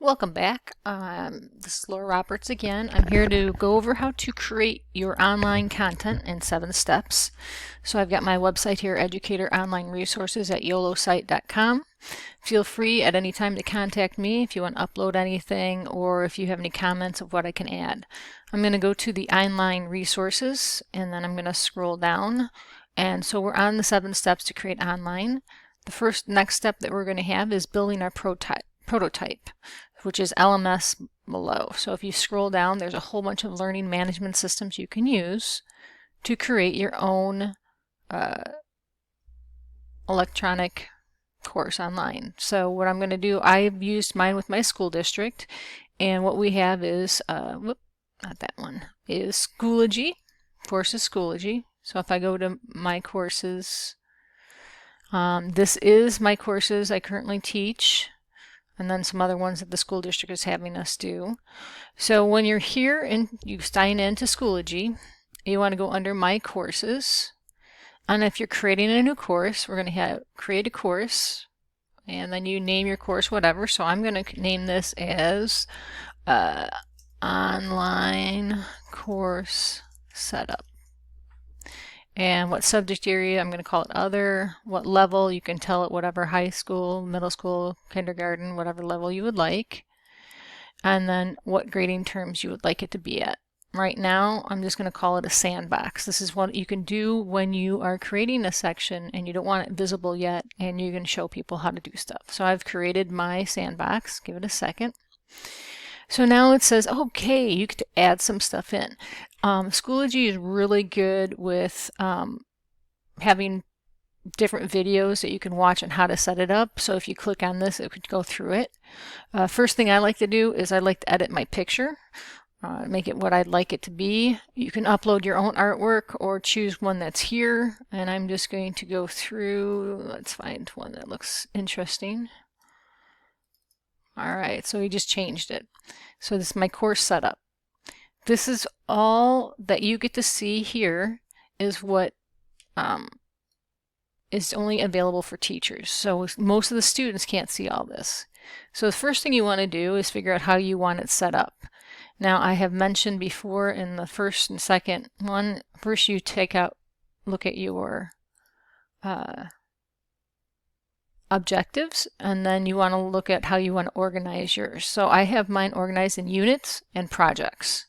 Welcome back. This is Laura Roberts again. I'm here to go over how to create your online content in 7 steps. So I've got my website here, Educator Online Resources at yolosite.com. Feel free at any time to contact me if you want to upload anything or if you have any comments of what I can add. I'm going to go to the online resources and then I'm going to scroll down. And so we're on the 7 steps to create online. The next step that we're going to have is building our prototype, which is LMS below. So if you scroll down, there's a whole bunch of learning management systems you can use to create your own electronic course online. So what I'm going to do, I've used mine with my school district, and what we have is, not that one, is Schoology, courses Schoology. So if I go to my courses, this is my courses I currently teach, and then some other ones that the school district is having us do. So when you're here and you sign in to Schoology, you want to go under My Courses. And if you're creating a new course, we're going to create a course, and then you name your course whatever. So I'm going to name this as Online Course Setup. And what subject area, I'm going to call it Other. What level, you can tell it whatever, high school, middle school, kindergarten, whatever level you would like. And then what grading terms you would like it to be at. Right now, I'm just going to call it a sandbox. This is what you can do when you are creating a section and you don't want it visible yet and you're going to show people how to do stuff. So I've created my sandbox. Give it a second. So now it says, okay, you get to add some stuff in. Schoology is really good with having different videos that you can watch on how to set it up. So if you click on this, it could go through it. First thing I like to do is I like to edit my picture, make it what I'd like it to be. You can upload your own artwork or choose one that's here. And I'm just going to go through, let's find one that looks interesting. All right, so we just changed it. So this is my course setup. This is all that you get to see here is what is only available for teachers. So most of the students can't see all this. So the first thing you want to do is figure out how you want it set up. Now I have mentioned before in the first and second one, first you look at your objectives, and then you want to look at how you want to organize yours. So I have mine organized in units and projects,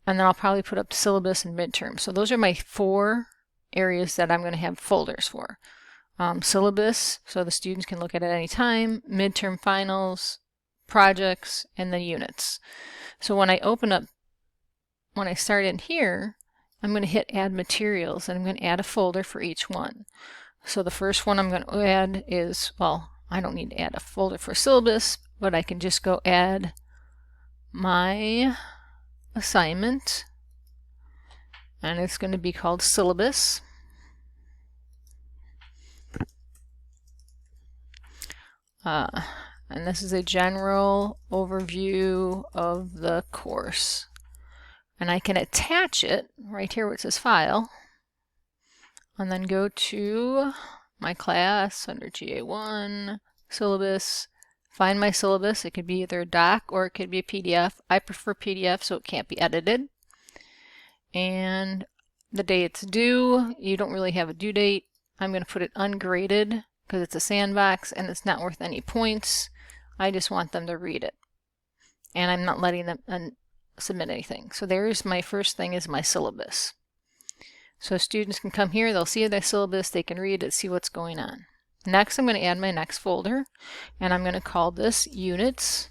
and then I'll probably put up syllabus and midterm. So those are my 4 areas that I'm going to have folders for. Syllabus, so the students can look at it any time, midterm finals, projects, and then units. So when I start in here, I'm going to hit add materials, and I'm going to add a folder for each one. So the first one I'm going to add is, well, I don't need to add a folder for syllabus, but I can just go add my assignment, and it's going to be called syllabus. And this is a general overview of the course. And I can attach it right here where it says File, and then go to my class under GA1, syllabus, find my syllabus. It could be either a doc or it could be a PDF. I prefer PDF so it can't be edited. And the day it's due, you don't really have a due date. I'm going to put it ungraded because it's a sandbox and it's not worth any points. I just want them to read it. And I'm not letting them submit anything. So there's my first thing is my syllabus. So students can come here, they'll see the syllabus, they can read it, see what's going on. Next, I'm going to add my next folder, and I'm going to call this Units.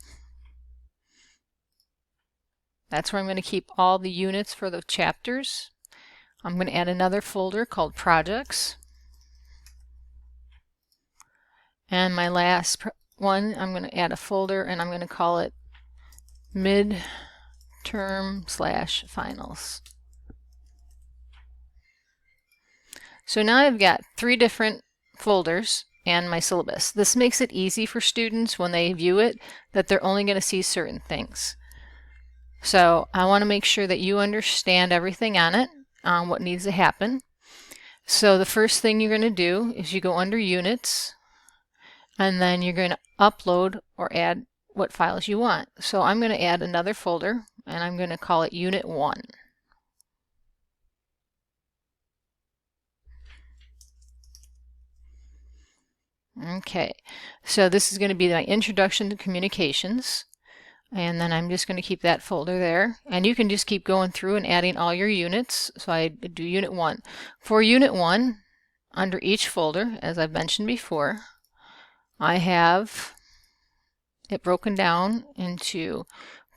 That's where I'm going to keep all the units for the chapters. I'm going to add another folder called Projects. And my last one, I'm going to add a folder, and I'm going to call it Midterm/Finals. So now I've got 3 different folders and my syllabus. This makes it easy for students when they view it that they're only going to see certain things. So I want to make sure that you understand everything on it, what needs to happen. So the first thing you're going to do is you go under Units, and then you're going to upload or add what files you want. So I'm going to add another folder, and I'm going to call it Unit 1. Okay, so this is going to be my introduction to communications, and then I'm just going to keep that folder there, and you can just keep going through and adding all your units. So I do Unit 1. For Unit 1, under each folder, as I've mentioned before, I have it broken down into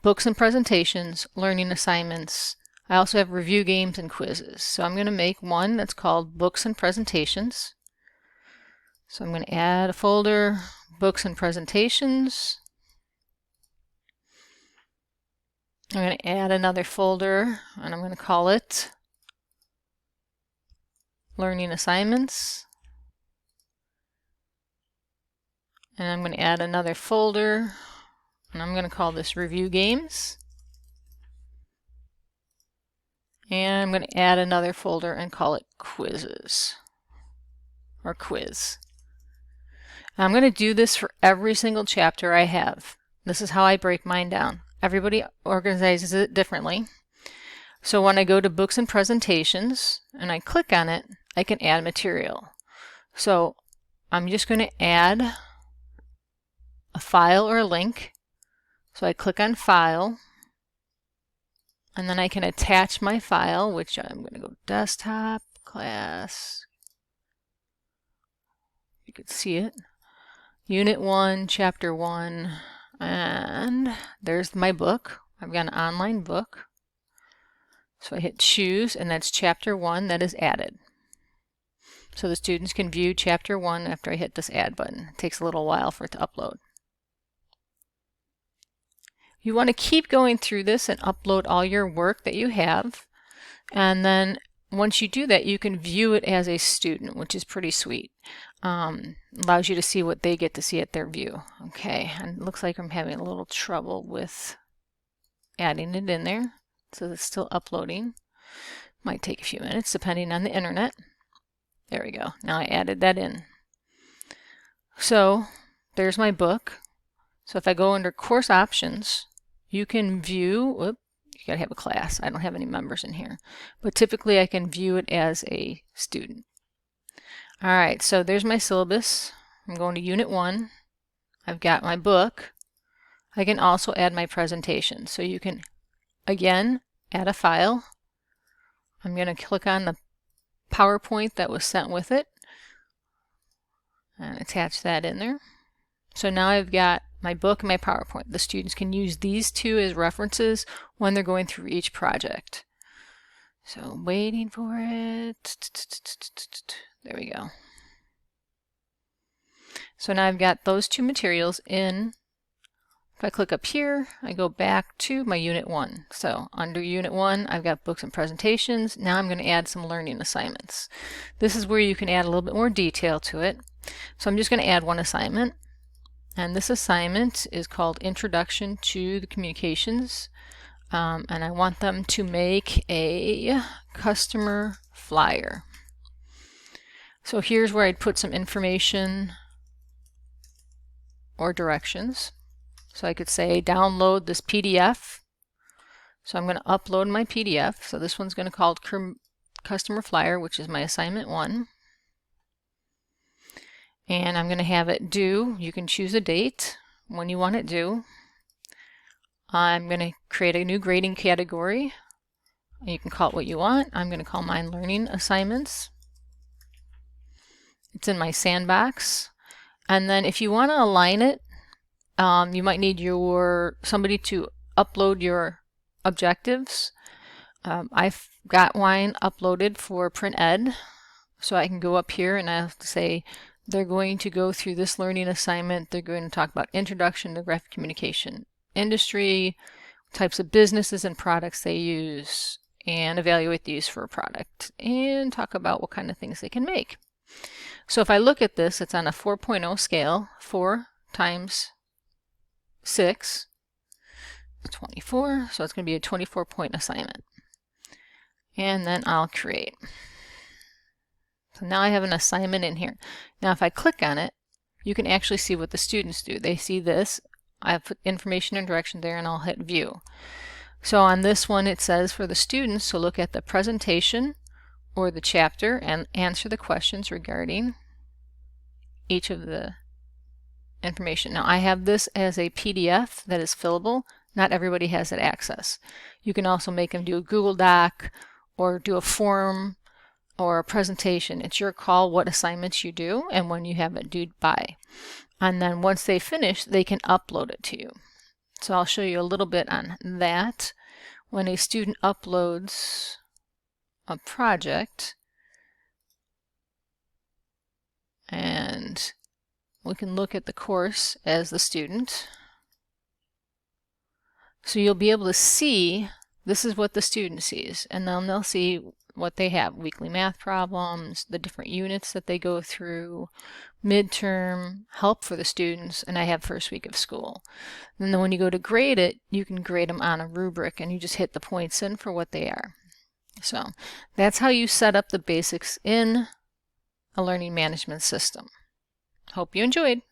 books and presentations, learning assignments. I also have review games and quizzes. So I'm going to make one that's called Books and Presentations. So I'm going to add a folder, Books and Presentations. I'm going to add another folder, and I'm going to call it Learning Assignments. And I'm going to add another folder, and I'm going to call this Review Games. And I'm going to add another folder and call it Quizzes, or Quiz. I'm going to do this for every single chapter I have. This is how I break mine down. Everybody organizes it differently. So when I go to Books and Presentations and I click on it, I can add material. So I'm just going to add a file or a link. So I click on File, and then I can attach my file, which I'm going to go Desktop, Class. You could see it. Unit 1, Chapter 1, and there's my book. I've got an online book. So I hit Choose, and that's Chapter 1 that is added. So the students can view Chapter 1 after I hit this Add button. It takes a little while for it to upload. You want to keep going through this and upload all your work that you have, and then once you do that, you can view it as a student, which is pretty sweet. Allows you to see what they get to see at their view. Okay, and it looks like I'm having a little trouble with adding it in there, so it's still uploading. Might take a few minutes depending on the internet. There we go. Now I added that in. So there's my book. So if I go under Course Options, you can view, you gotta have a class. I don't have any members in here, but typically I can view it as a student. All right, so there's my syllabus. I'm going to Unit 1. I've got my book. I can also add my presentation. So you can, again, add a file. I'm going to click on the PowerPoint that was sent with it and attach that in there. So now I've got my book and my PowerPoint. The students can use these two as references when they're going through each project. So I'm waiting for it. There we go. So now I've got those two materials in. If I click up here, I go back to my Unit 1. So under Unit 1, I've got books and presentations. Now I'm going to add some learning assignments. This is where you can add a little bit more detail to it. So I'm just going to add one assignment. And this assignment is called Introduction to the Communications. And I want them to make a customer flyer. So here's where I'd put some information or directions. So I could say download this PDF. So I'm going to upload my PDF. So this one's going to call Customer Flyer, which is my assignment 1. And I'm going to have it due. You can choose a date when you want it due. I'm going to create a new grading category. You can call it what you want. I'm going to call mine Learning Assignments. It's in my sandbox. And then if you want to align it, you might need somebody to upload your objectives. I've got mine uploaded for Print Ed, so I can go up here and I have to say they're going to go through this learning assignment. They're going to talk about introduction to the graphic communication industry, types of businesses and products they use, and evaluate the use for a product, and talk about what kind of things they can make. So if I look at this, it's on a 4.0 scale. 4 times 6 is 24, so it's going to be a 24-point assignment. And then I'll create. So now I have an assignment in here. Now if I click on it, you can actually see what the students do. They see this I put information and direction there, and I'll hit view. So on this one it says for the students to look at the presentation or the chapter and answer the questions regarding each of the information. Now I have this as a PDF that is fillable. Not everybody has that access. You can also make them do a Google Doc or do a form or a presentation. It's your call what assignments you do and when you have it due by. And then once they finish, they can upload it to you. So I'll show you a little bit on that. When a student uploads a project, and we can look at the course as the student. So you'll be able to see, this is what the student sees, and then they'll see what they have, weekly math problems, the different units that they go through, midterm, help for the students, and I have first week of school. And then when you go to grade it, you can grade them on a rubric and you just hit the points in for what they are. So that's how you set up the basics in a learning management system. Hope you enjoyed.